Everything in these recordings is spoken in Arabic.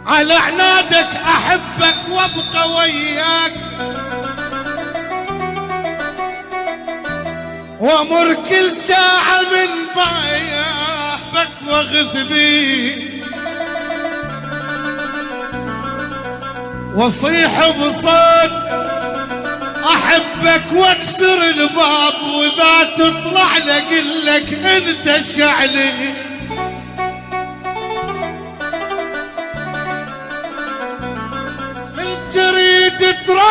على عنادك احبك وابقى وياك، وامر كل ساعة من بابك واغث بي، واصيح بصوت احبك واكسر الباب، واذا تطلع لك انت الشعلي. من تريد تروح،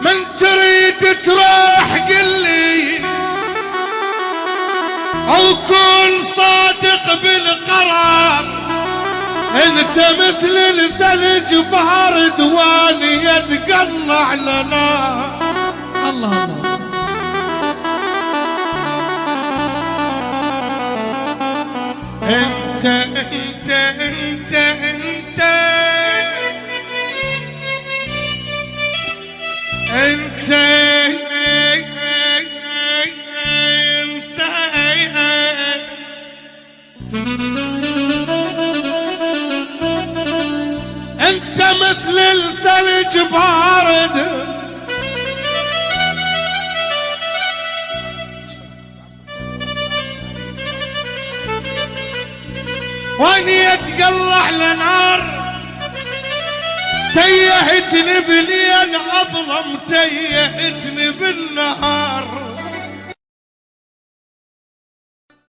من تريد تروح قلي، او كن صادق بالقرار، انت مثل الثلج بارد واني يتقلع لنا. الله الله. انت انت انت انت انت انت مثل الثلج بارد، واني اتقلع لنار، تيهتني بليل اظلم تيهتني بالنهار.